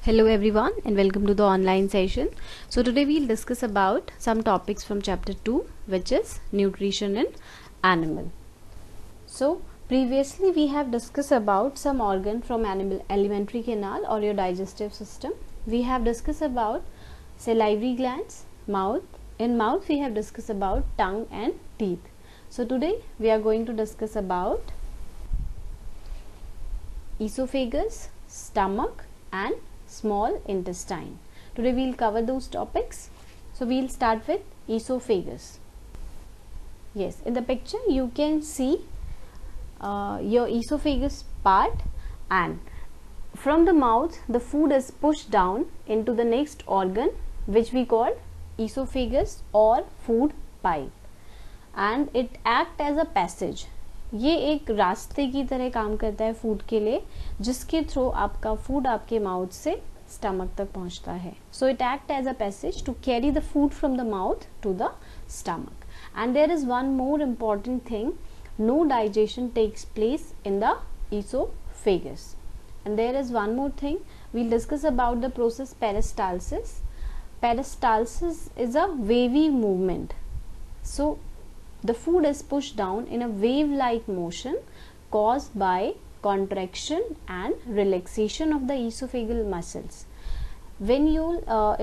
Hello everyone and welcome to the online session. So today we'll discuss about some topics from chapter 2, which is nutrition in animal. So previously we have discussed about some organ from animal alimentary canal or your digestive system. We have discussed about salivary glands, mouth. In mouth we have discussed about tongue and teeth. So today we are going to discuss about esophagus, stomach and small intestine. Today we will cover those topics. So we will start with esophagus. Yes, in the picture you can see your esophagus part, and from the mouth the food is pushed down into the next organ which we call esophagus or food pipe, and it act as a passage. ये एक रास्ते की तरह काम करता है food के लिए, जिसके थ्रू आपका फूड आपके माउथ से स्टमक तक पहुंचता है. So it act as a passage to carry the food from the mouth to the stomach. And there is one more important thing, no digestion takes place in the esophagus. And there is one more thing, we'll discuss about the process peristalsis. Peristalsis is a wavy movement. So the food is pushed down in a wave-like motion caused by contraction and relaxation of the esophageal muscles. When you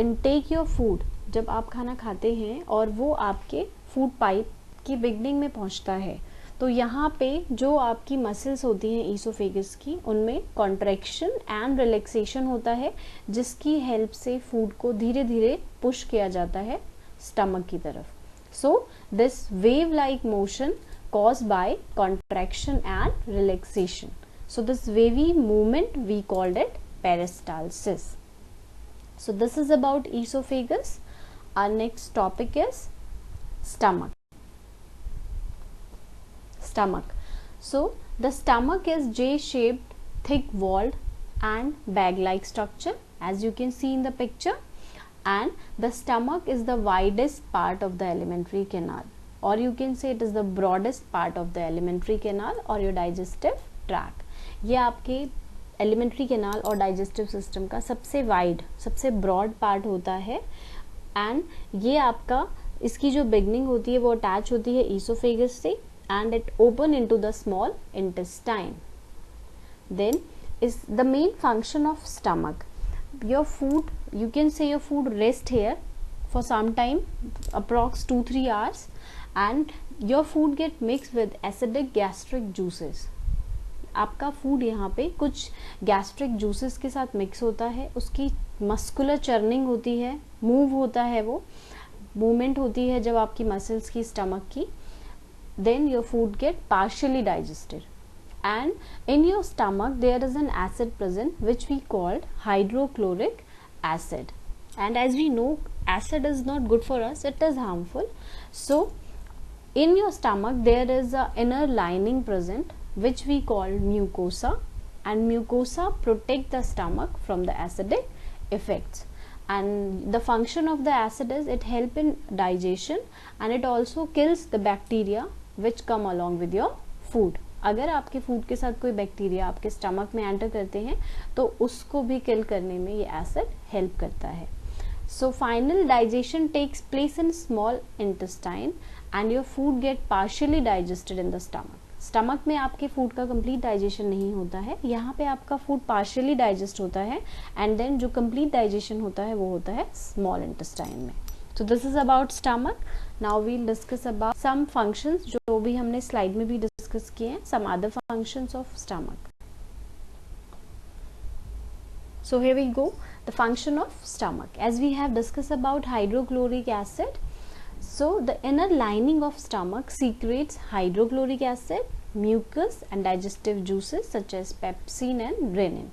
intake your food, जब आप खाना खाते हैं और वो आपके food pipe की beginning में पहुंचता है, तो यहाँ पे जो आपकी मसल्स होती हैं ईसोफेगस की, उनमें कॉन्ट्रैक्शन एंड रिलैक्सेशन होता है, जिसकी हेल्प से फूड को धीरे धीरे पुश किया जाता है स्टमक की तरफ. So this wave like motion caused by contraction and relaxation. So this wavy movement we called it peristalsis. So this is about esophagus. Our next topic is stomach. Stomach. So the stomach is J-shaped, thick walled and bag like structure, as you can see in the picture. And the stomach is the widest part of the alimentary canal, or you can say it is the broadest part of the alimentary canal or your digestive tract. ये आपके alimentary canal और digestive system का सबसे wide, सबसे broad part होता है, and ये आपका, इसकी जो beginning होती है वो attach होती है esophagus से, and it open into the small intestine. Then is the main function of stomach. Your food, you can say your food rest here for some time, approx 2-3 hours, and your food get mixed with acidic gastric juices. आपका food यहाँ पे कुछ gastric juices के साथ mix होता है, उसकी muscular churning होती है, मूव होता है, वो मूवमेंट होती है जब आपकी मसल्स की स्टमक की. Then your food get partially digested. And in your stomach there is an acid present which we called hydrochloric acid, and as we know acid is not good for us, it is harmful. So in your stomach there is a inner lining present which we call mucosa, and mucosa protect the stomach from the acidic effects. And the function of the acid is it help in digestion, and it also kills the bacteria which come along with your food. अगर आपके food के साथ कोई bacteria आपके stomach में enter करते हैं तो उसको भी किल करने में ये एसिड हेल्प करता है. So final digestion takes place in small intestine and your food get partially digested in the stomach. Stomach में आपके फूड का कंप्लीट डाइजेशन नहीं होता है, यहाँ पे आपका फूड पार्शियली डाइजेस्ट होता है, एंड देन जो कंप्लीट डाइजेशन होता है वो होता है स्मॉल इंटेस्टाइन में. So this is about stomach. Now we'll discuss about some functions जो भी हमने स्लाइड में भी डिस्कस किए हैं, some other functions of stomach. So here we go, the function of stomach. As we have discussed about hydrochloric acid, so the inner lining of stomach secretes hydrochloric acid, mucus and digestive juices such as pepsin and renin.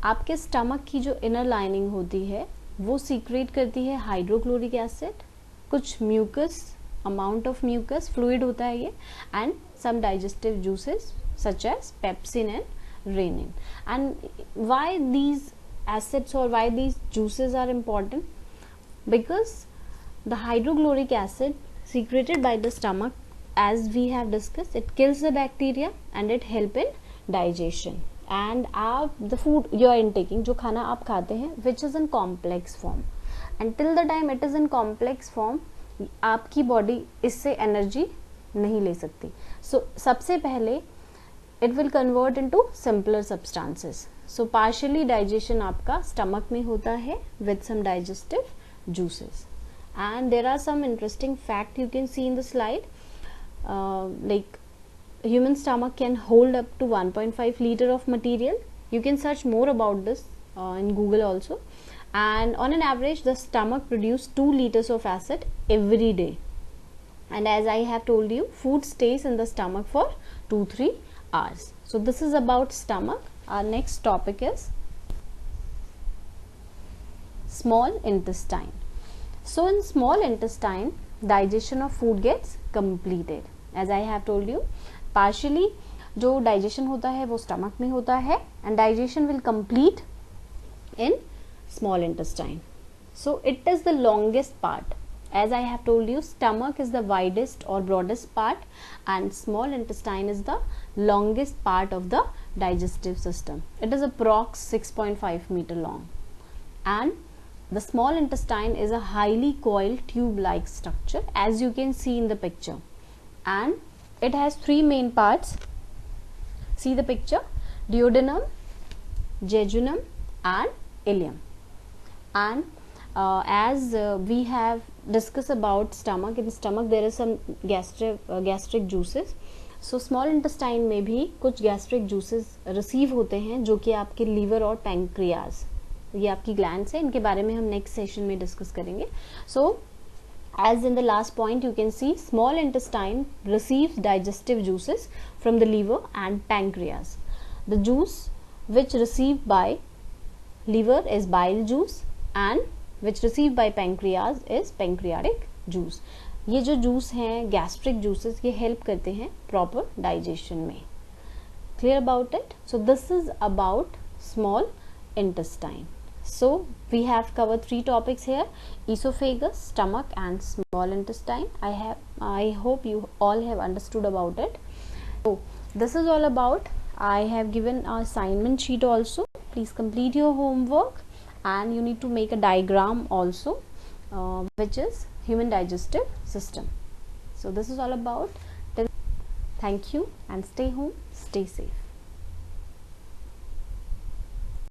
आपके stomach की जो inner lining होती है वो secrete करती है hydrochloric acid, कुछ mucus, amount of mucus fluid होता है ये, and some digestive juices such as pepsin and rennin. And why these acids और why these juices are important? Because the hydrochloric acid secreted by the stomach, as we have discussed, it kills the bacteria and it help in digestion. and आप the food you are intaking, जो खाना आप खाते हैं, which is in complex form, and till the time it is in complex form आपकी body इससे energy नहीं ले सकती. सो सबसे पहले it will convert into simpler substances. So partially digestion आपका स्टमक में होता है with some digestive juices. And there are some interesting fact you can see in the slide. Like human stomach can hold up to 1.5 liter of material. You can search more about this in Google also. And on an average the stomach produces 2 liters of acid every day. And as I have told you, food stays in the stomach for 2-3 hours. So this is about stomach. Our next topic is small intestine. So in small intestine digestion of food gets completed. As I have told you, partially जो digestion होता है वो stomach में होता है and digestion will complete in small intestine. So it is the longest part. As I have told you, stomach is the widest or broadest part and small intestine is the longest part of the digestive system. It is approx 6.5 meter long and the small intestine is a highly coiled tube-like structure as you can see in the picture, and it has 3 main parts. See the picture: duodenum, jejunum and ileum. And as we have discussed about stomach, in stomach there is some gastric juices. So small intestine में भी कुछ gastric juices receive होते हैं जो कि आपके liver और pancreas, ये आपकी glands है, इनके बारे में हम next session में discuss करेंगे. So as in the last point you can see, small intestine receives digestive juices from the liver and pancreas. The juice which received by liver is bile juice and which received by pancreas is pancreatic juice. ये जो juice हैं gastric juices ये help करते हैं proper digestion में. Clear about it? So this is about small intestine. So we have covered 3 topics here: esophagus, stomach and small intestine. I hope you all have understood about it. So this is all about. I have given an assignment sheet also. Please complete your homework and you need to make a diagram also which is human digestive system. So this is all about. Thank you and stay home, stay safe.